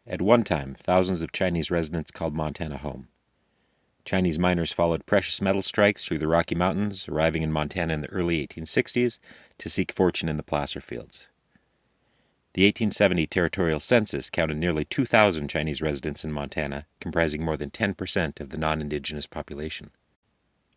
At one time, thousands of Chinese residents called Montana home. Chinese miners followed precious metal strikes through the Rocky Mountains, arriving in Montana in the early 1860s to seek fortune in the placer fields. The 1870 territorial census counted nearly 2,000 Chinese residents in Montana, comprising more than 10% of the non-indigenous population.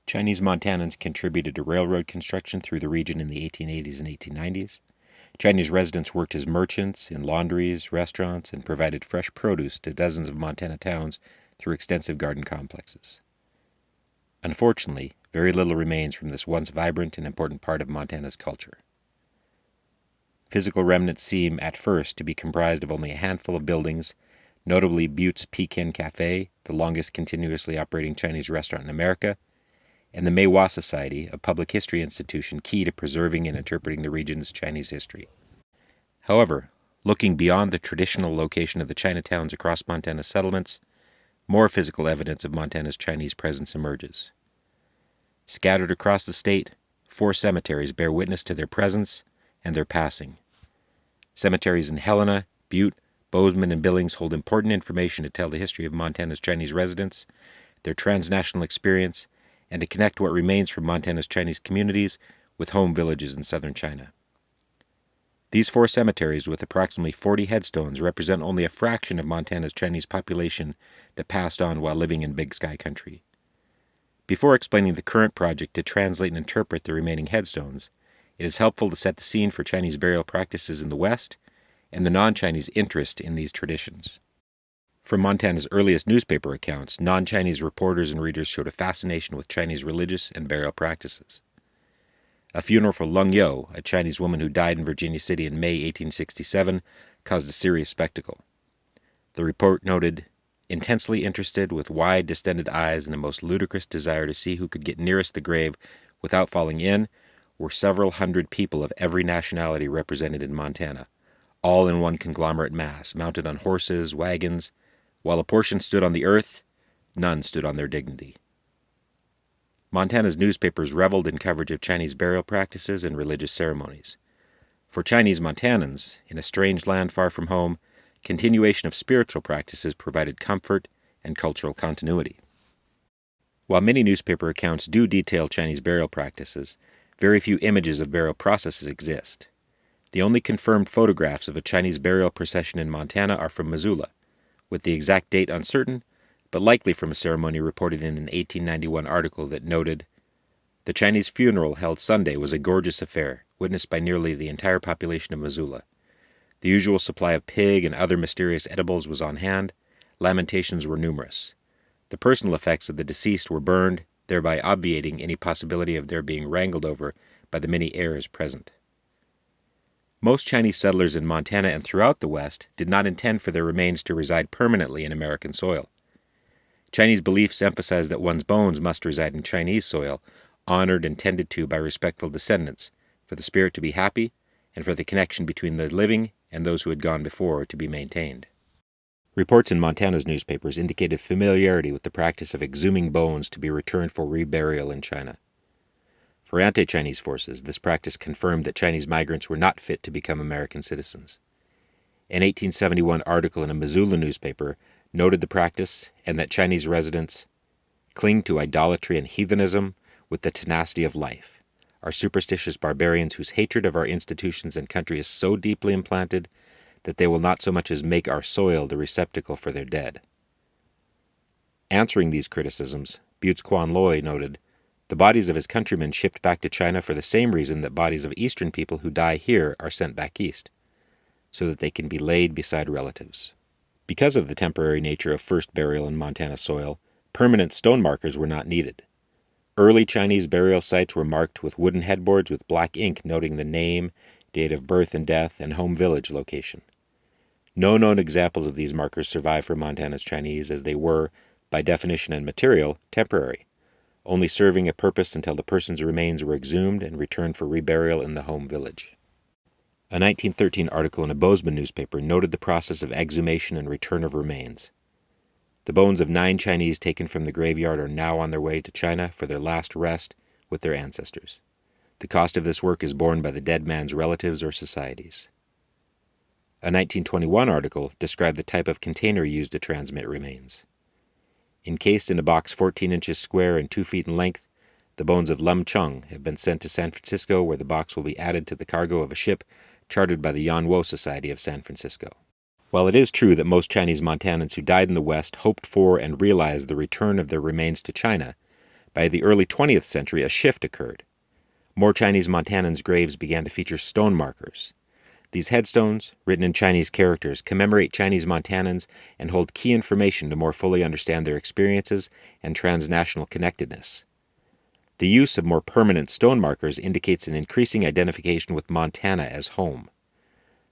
Chinese Montanans contributed to railroad construction through the region in the 1880s and 1890s. Chinese residents worked as merchants in laundries, restaurants, and provided fresh produce to dozens of Montana towns through extensive garden complexes. Unfortunately, very little remains from this once vibrant and important part of Montana's culture. Physical remnants seem, at first, to be comprised of only a handful of buildings, notably Butte's Pekin Cafe, the longest continuously operating Chinese restaurant in America, and the Meiwa Society, a public history institution key to preserving and interpreting the region's Chinese history. However, looking beyond the traditional location of the Chinatowns across Montana's settlements, more physical evidence of Montana's Chinese presence emerges. Scattered across the state, 4 cemeteries bear witness to their presence and their passing. Cemeteries in Helena, Butte, Bozeman, and Billings hold important information to tell the history of Montana's Chinese residents, their transnational experience, and to connect what remains from Montana's Chinese communities with home villages in southern China. These 4 cemeteries, with approximately 40 headstones, represent only a fraction of Montana's Chinese population that passed on while living in Big Sky country. Before explaining the current project to translate and interpret the remaining headstones, it is helpful to set the scene for Chinese burial practices in the West and the non-Chinese interest in these traditions. From Montana's earliest newspaper accounts, non-Chinese reporters and readers showed a fascination with Chinese religious and burial practices. A funeral for Lung Yo, a Chinese woman who died in Virginia City in May 1867, caused a serious spectacle. The report noted, "Intensely interested, with wide, distended eyes and a most ludicrous desire to see who could get nearest the grave without falling in, were several hundred people of every nationality represented in Montana, all in one conglomerate mass, mounted on horses, wagons. While a portion stood on the earth, none stood on their dignity." Montana's newspapers reveled in coverage of Chinese burial practices and religious ceremonies. For Chinese Montanans, in a strange land far from home, continuation of spiritual practices provided comfort and cultural continuity. While many newspaper accounts do detail Chinese burial practices, very few images of burial processes exist. The only confirmed photographs of a Chinese burial procession in Montana are from Missoula, with the exact date uncertain, but likely from a ceremony reported in an 1891 article that noted, "The Chinese funeral held Sunday was a gorgeous affair, witnessed by nearly the entire population of Missoula. The usual supply of pig and other mysterious edibles was on hand. Lamentations were numerous. The personal effects of the deceased were burned, thereby obviating any possibility of their being wrangled over by the many heirs present." Most Chinese settlers in Montana and throughout the West did not intend for their remains to reside permanently in American soil. Chinese beliefs emphasize that one's bones must reside in Chinese soil, honored and tended to by respectful descendants, for the spirit to be happy, and for the connection between the living and those who had gone before to be maintained. Reports in Montana's newspapers indicated familiarity with the practice of exhuming bones to be returned for reburial in China. For anti-Chinese forces, this practice confirmed that Chinese migrants were not fit to become American citizens. An 1871 article in a Missoula newspaper noted the practice and that Chinese residents cling to idolatry and heathenism with the tenacity of life, are superstitious barbarians whose hatred of our institutions and country is so deeply implanted that they will not so much as make our soil the receptacle for their dead. Answering these criticisms, Butte's Quan Loy noted, "The bodies of his countrymen shipped back to China for the same reason that bodies of Eastern people who die here are sent back east, so that they can be laid beside relatives." Because of the temporary nature of first burial in Montana soil, permanent stone markers were not needed. Early Chinese burial sites were marked with wooden headboards with black ink noting the name, date of birth and death, and home village location. No known examples of these markers survive for Montana's Chinese, as they were, by definition and material, temporary, only serving a purpose until the person's remains were exhumed and returned for reburial in the home village. A 1913 article in a Bozeman newspaper noted the process of exhumation and return of remains. The bones of 9 Chinese taken from the graveyard are now on their way to China for their last rest with their ancestors. The cost of this work is borne by the dead man's relatives or societies. A 1921 article described the type of container used to transmit remains. Encased in a box 14 inches square and 2 feet in length, the bones of Lum Chung have been sent to San Francisco, where the box will be added to the cargo of a ship chartered by the Yan Wo Society of San Francisco. While it is true that most Chinese Montanans who died in the West hoped for and realized the return of their remains to China, by the early 20th century a shift occurred. More Chinese Montanans' graves began to feature stone markers. These headstones, written in Chinese characters, commemorate Chinese Montanans and hold key information to more fully understand their experiences and transnational connectedness. The use of more permanent stone markers indicates an increasing identification with Montana as home.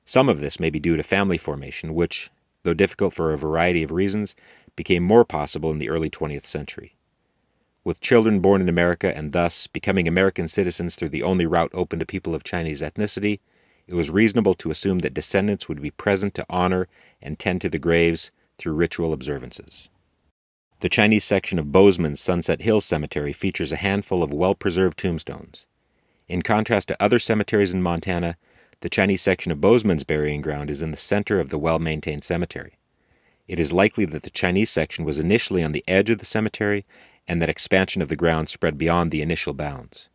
Some of this may be due to family formation, which, though difficult for a variety of reasons, became more possible in the early 20th century. With children born in America and thus becoming American citizens through the only route open to people of Chinese ethnicity, it was reasonable to assume that descendants would be present to honor and tend to the graves through ritual observances. The Chinese section of Bozeman's Sunset Hills Cemetery features a handful of well-preserved tombstones. In contrast to other cemeteries in Montana, the Chinese section of Bozeman's burying ground is in the center of the well-maintained cemetery. It is likely that the Chinese section was initially on the edge of the cemetery and that expansion of the ground spread beyond the initial bounds.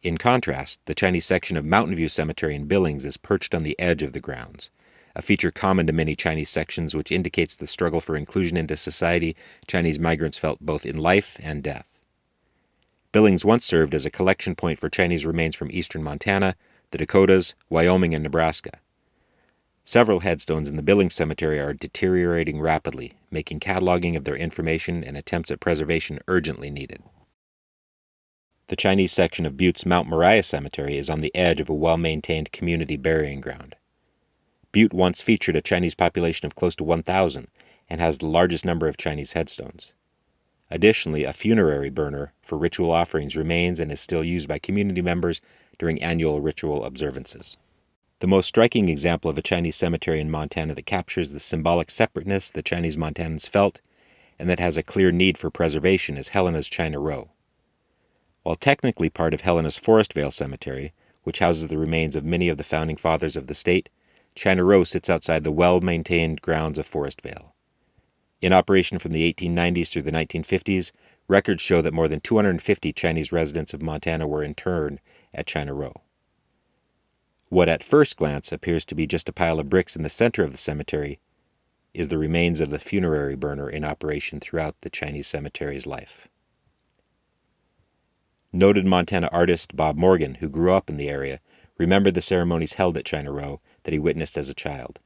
In contrast, the Chinese section of Mountain View Cemetery in Billings is perched on the edge of the grounds, a feature common to many Chinese sections which indicates the struggle for inclusion into society Chinese migrants felt both in life and death. Billings once served as a collection point for Chinese remains from eastern Montana, the Dakotas, Wyoming, and Nebraska. Several headstones in the Billings Cemetery are deteriorating rapidly, making cataloging of their information and attempts at preservation urgently needed. The Chinese section of Butte's Mount Moriah Cemetery is on the edge of a well-maintained community burying ground. Butte once featured a Chinese population of close to 1,000 and has the largest number of Chinese headstones. Additionally, a funerary burner for ritual offerings remains and is still used by community members during annual ritual observances. The most striking example of a Chinese cemetery in Montana that captures the symbolic separateness the Chinese Montanans felt and that has a clear need for preservation is Helena's China Row. While technically part of Helena's Forest Vale Cemetery, which houses the remains of many of the founding fathers of the state, China Row sits outside the well-maintained grounds of Forest Vale. In operation from the 1890s through the 1950s, records show that more than 250 Chinese residents of Montana were interned at China Row. What at first glance appears to be just a pile of bricks in the center of the cemetery is the remains of the funerary burner in operation throughout the Chinese cemetery's life. Noted Montana artist Bob Morgan, who grew up in the area, remembered the ceremonies held at China Row that he witnessed as a child.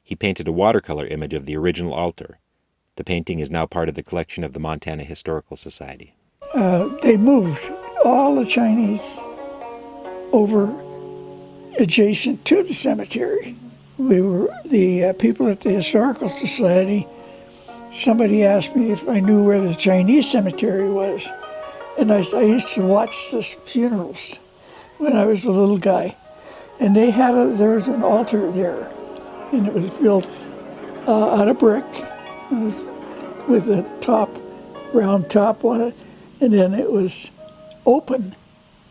He painted a watercolor image of the original altar. The painting is now part of the collection of the Montana Historical Society. They moved all the Chinese over adjacent to the cemetery. We were the people at the Historical Society. Somebody asked me if I knew where the Chinese cemetery was. And I used to watch the funerals when I was a little guy. And there was an altar there. And it was built out of brick. It was with a round top on it. And then it was open.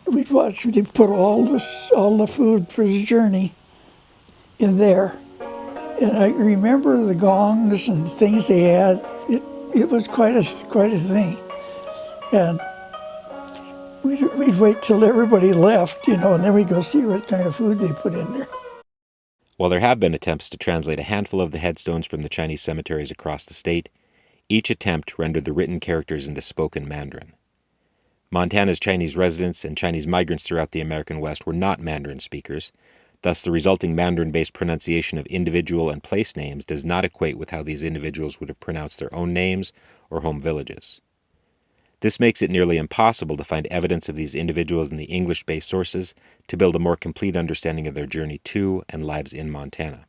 We'd watch, they'd put all the food for the journey in there. And I remember the gongs and things they had. It was quite a thing. And we'd wait till everybody left, and then we'd go see what kind of food they put in there. While there have been attempts to translate a handful of the headstones from the Chinese cemeteries across the state, each attempt rendered the written characters into spoken Mandarin. Montana's Chinese residents and Chinese migrants throughout the American West were not Mandarin speakers, thus the resulting Mandarin-based pronunciation of individual and place names does not equate with how these individuals would have pronounced their own names or home villages. This makes it nearly impossible to find evidence of these individuals in the English-based sources to build a more complete understanding of their journey to and lives in Montana.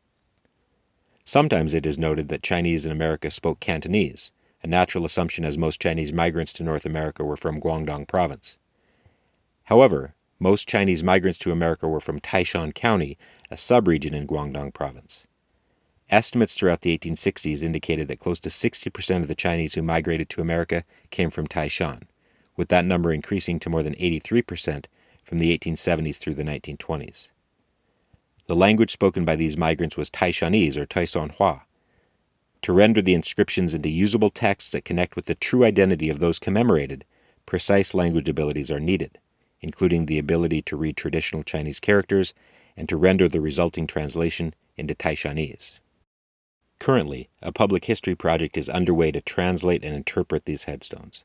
Sometimes it is noted that Chinese in America spoke Cantonese, a natural assumption as most Chinese migrants to North America were from Guangdong Province. However, most Chinese migrants to America were from Taishan County, a subregion in Guangdong Province. Estimates throughout the 1860s indicated that close to 60% of the Chinese who migrated to America came from Taishan, with that number increasing to more than 83% from the 1870s through the 1920s. The language spoken by these migrants was Taishanese or Taisonhua. To render the inscriptions into usable texts that connect with the true identity of those commemorated, precise language abilities are needed, including the ability to read traditional Chinese characters and to render the resulting translation into Taishanese. Currently, a public history project is underway to translate and interpret these headstones.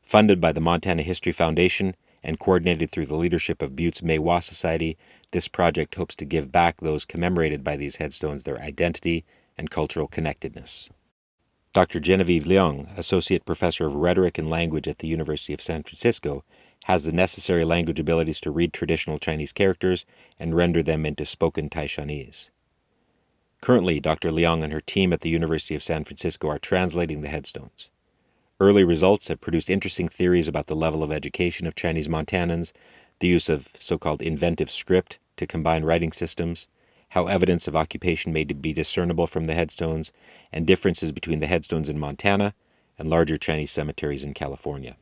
Funded by the Montana History Foundation and coordinated through the leadership of Butte's Meiwa Society, this project hopes to give back those commemorated by these headstones their identity and cultural connectedness. Dr. Genevieve Leung, Associate Professor of Rhetoric and Language at the University of San Francisco, has the necessary language abilities to read traditional Chinese characters and render them into spoken Taishanese. Currently, Dr. Leung and her team at the University of San Francisco are translating the headstones. Early results have produced interesting theories about the level of education of Chinese Montanans, the use of so-called inventive script to combine writing systems, how evidence of occupation may be discernible from the headstones, and differences between the headstones in Montana and larger Chinese cemeteries in California.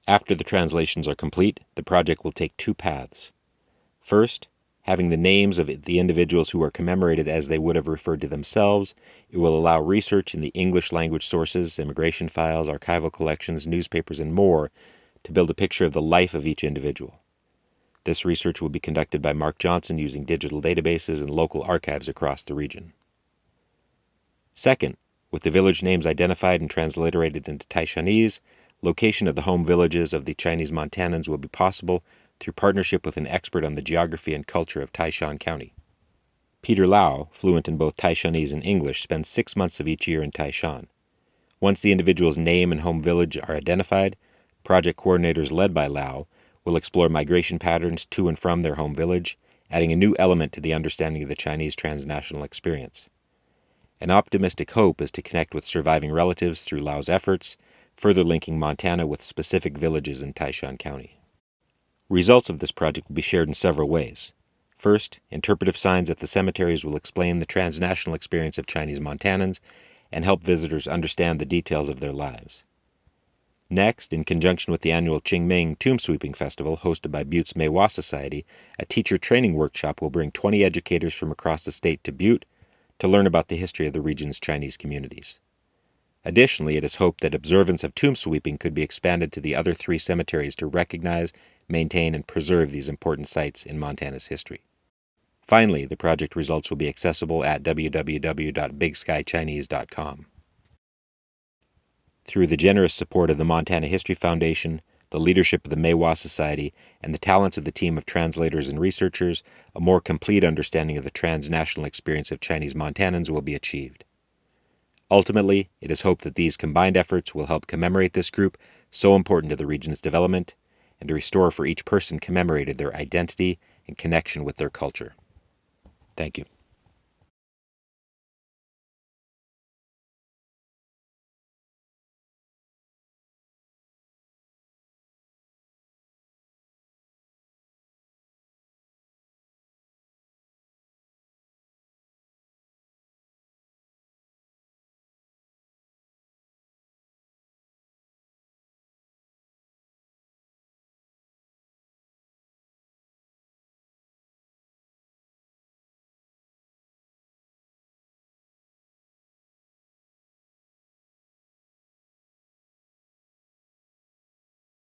After the translations are complete, the project will take two paths. First, having the names of the individuals who are commemorated as they would have referred to themselves, it will allow research in the English language sources, immigration files, archival collections, newspapers, and more to build a picture of the life of each individual. This research will be conducted by Mark Johnson using digital databases and local archives across the region. Second, with the village names identified and transliterated into Taishanese, location of the home villages of the Chinese Montanans will be possible through partnership with an expert on the geography and culture of Taishan County. Peter Lau, fluent in both Taishanese and English, spends 6 months of each year in Taishan. Once the individual's name and home village are identified, project coordinators led by Lau will explore migration patterns to and from their home village, adding a new element to the understanding of the Chinese transnational experience. An optimistic hope is to connect with surviving relatives through Lau's efforts, further linking Montana with specific villages in Taishan County. Results of this project will be shared in several ways. First, interpretive signs at the cemeteries will explain the transnational experience of Chinese Montanans and help visitors understand the details of their lives. Next, in conjunction with the annual Qingming Tomb Sweeping Festival hosted by Butte's Meiwa Society, a teacher training workshop will bring 20 educators from across the state to Butte to learn about the history of the region's Chinese communities. Additionally, it is hoped that observance of tomb sweeping could be expanded to the other 3 cemeteries to recognize, maintain, and preserve these important sites in Montana's history. Finally, the project results will be accessible at www.bigskychinese.com. Through the generous support of the Montana History Foundation, the leadership of the Meiwa Society, and the talents of the team of translators and researchers, a more complete understanding of the transnational experience of Chinese Montanans will be achieved. Ultimately, it is hoped that these combined efforts will help commemorate this group so important to the region's development, and to restore for each person commemorated their identity and connection with their culture. Thank you.